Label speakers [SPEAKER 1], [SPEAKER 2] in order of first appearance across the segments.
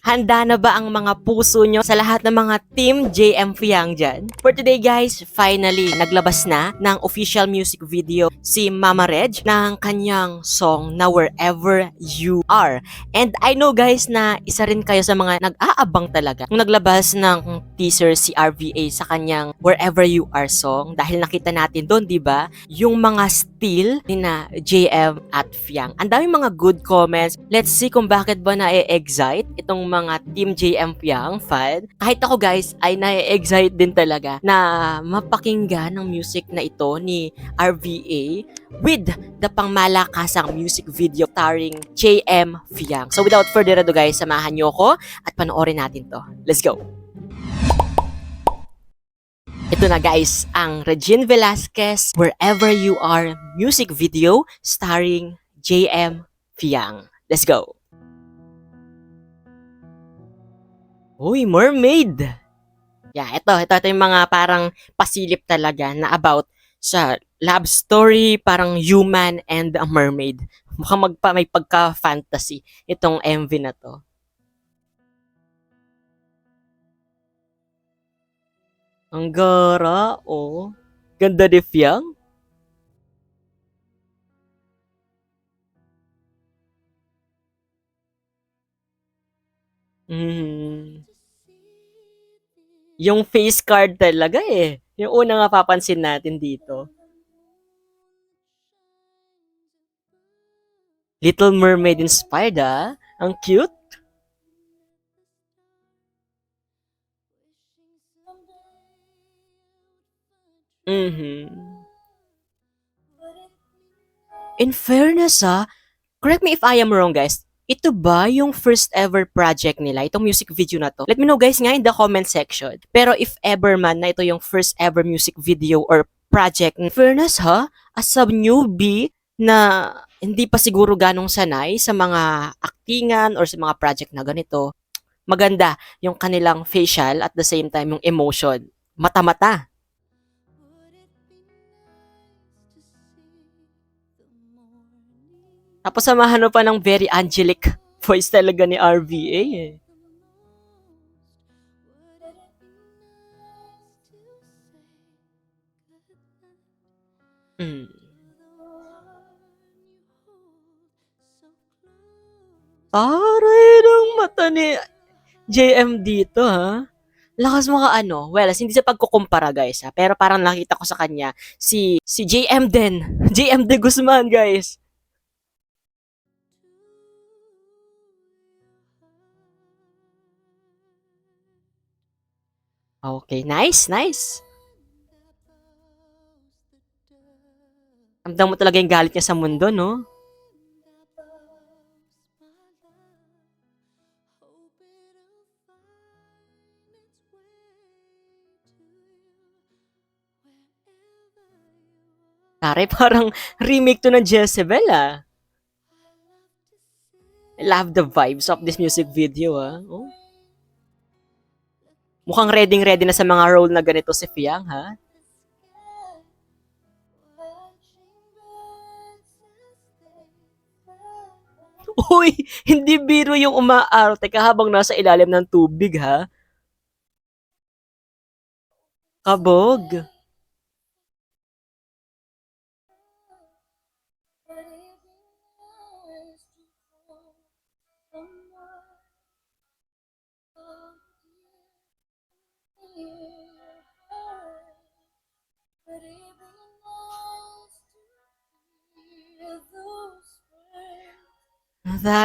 [SPEAKER 1] Handa na ba ang mga puso nyo sa lahat ng mga Team JM Fiang dyan? For today guys, finally, naglabas na ng official music video si Mama Reg ng kanyang song na Wherever You Are. And I know guys na isa rin kayo sa mga nag-aabang talaga nung naglabas ng teaser si RVA sa kanyang Wherever You Are song dahil nakita natin doon, di ba? Yung mga still ni na JM at Fiang. Ang daming mga good comments. Let's see kung bakit ba na-excite itong mga Team JM Fiang fan. Kahit ako guys ay na-excite din talaga na mapakinggan ng music na ito ni RVA with the pangmalakasang music video starring JM Fiang. So without further ado guys, samahan nyo ko at panoorin natin to. Let's go! Ito na guys, ang Regine Velasquez Wherever You Are music video starring JM Fiang. Let's go! Uy, mermaid! Yeah, ito yung mga parang pasilip talaga na about sa love story, parang human and a mermaid. Mukhang may pagka-fantasy itong MV na to. Ang gara, oh. Ganda ni Fiang. Mm. Yung face card talaga eh. Yung una nga papansin natin dito. Little Mermaid inspired ah. Ang cute. Mhm. In fairness ah, correct me if I am wrong guys. Ito ba yung first ever project nila? Itong music video na to? Let me know guys nga in the comment section. Pero if ever man na ito yung first ever music video or project, in fairness ha, as a newbie na hindi pa siguro ganong sanay sa mga aktingan or sa mga project na ganito, maganda yung kanilang facial at the same time yung emotion. Mata-mata. Tapos samahan mo pa ng very angelic voice talaga ni RVA eh. Mm. Taray ng mata ni JM dito ha. Lakas mga ano, well, hindi sa pagkukumpara guys ha, pero parang nakita ko sa kanya si JM din. JM de Guzman guys. Okay, nice, nice. Ramdam mo talaga yung galit niya sa mundo, no? Taray, parang remake to ng Jezebel ah. I love the vibes of this music video ah. Oh. Mukhang ready na sa mga role na ganito si Fiang ha. Uy, hindi biro yung umaarte ka habang nasa ilalim ng tubig ha. Kabog.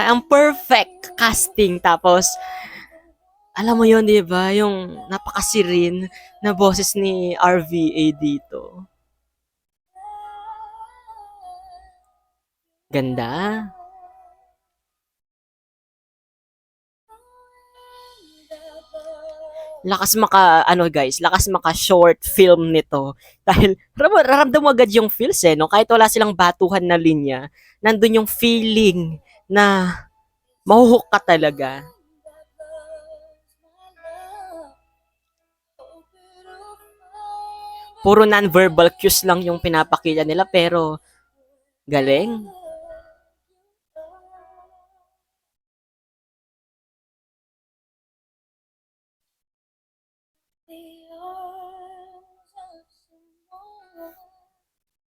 [SPEAKER 1] Ang perfect casting tapos alam mo yon 'di ba, yung napakasirin na boses ni RVA dito. Ganda. Lakas maka ano guys, lakas maka short film nito dahil raramdam mo agad yung feels eh no kahit wala silang batuhan na linya, nandun yung feeling na mahuhook ka talaga. Puro non-verbal cues lang yung pinapakita nila pero galing.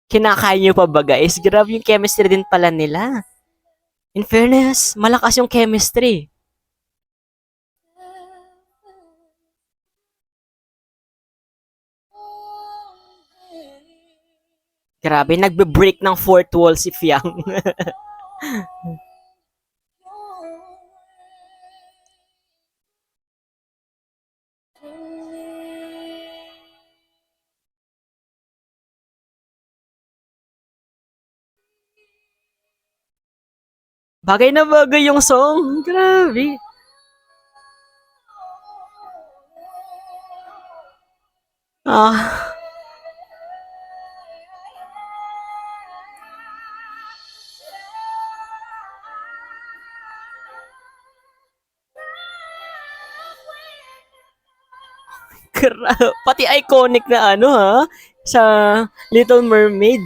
[SPEAKER 1] Kinakain nyo pa ba guys? Grabe yung chemistry din pala nila. In fairness, malakas yung chemistry. Grabe, nagbe-break ng fourth wall si Fiang. Bagay na bagay yung song. Grabe. Ah, pati iconic na ano ha, sa Little Mermaid.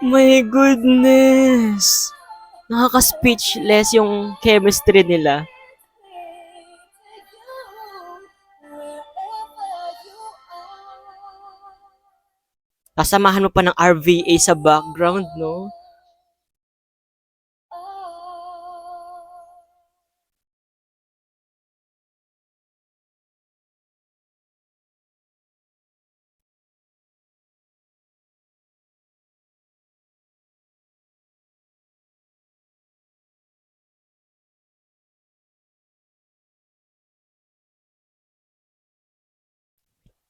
[SPEAKER 1] My goodness. Nakaka-speechless yung chemistry nila. Kasamahan mo pa ng RVA sa background, no?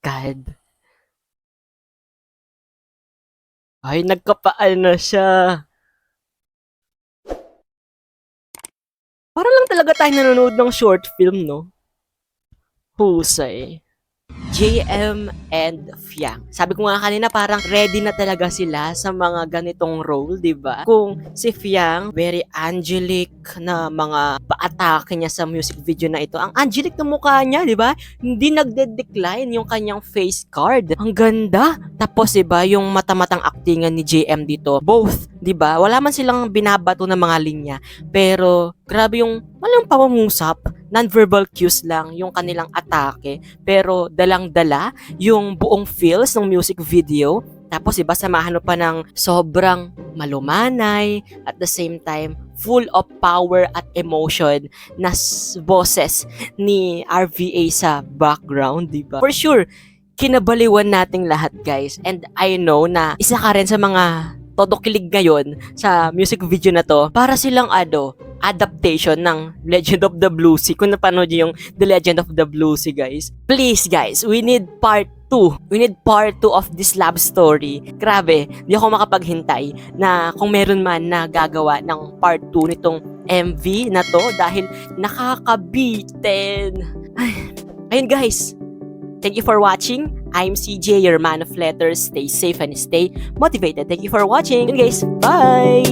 [SPEAKER 1] God. Ay, nagkapaan na siya. Para lang talaga tayo nanonood ng short film, no? Husay. JM and Fiang. Sabi ko nga kanina parang ready na talaga sila sa mga ganitong role, 'di ba? Kung si Fiang, very angelic na mga paatake niya sa music video na ito. Ang angelic ng mukha niya, 'di ba? Hindi nagde-decline yung kanyang face card. Ang ganda. Tapos 'di ba, yung mata-matang aktingan ni JM dito. Both, 'di ba? Wala man silang binabato ng mga linya, pero grabe yung walang pamangusap, non-verbal cues lang yung kanilang atake, pero dalang-dala yung buong feels ng music video. Tapos iba samahan mo pa ng sobrang malumanay, at the same time full of power at emotion na boses ni RVA sa background, di ba? For sure, kinabaliwan nating lahat guys, and I know na isa ka rin sa mga todo kilig ngayon sa music video na to para silang adaptation ng Legend of the Blue Sea. Kung napanood niyo yung The Legend of the Blue Sea, guys. Please, guys, we need part 2. We need part 2 of this love story. Grabe, di ako makapaghintay na kung meron man na gagawa ng part 2 nitong MV na to dahil nakakabitin. Ayun, guys. Thank you for watching. I'm CJ, your man of letters. Stay safe and stay motivated. Thank you for watching. And guys, bye!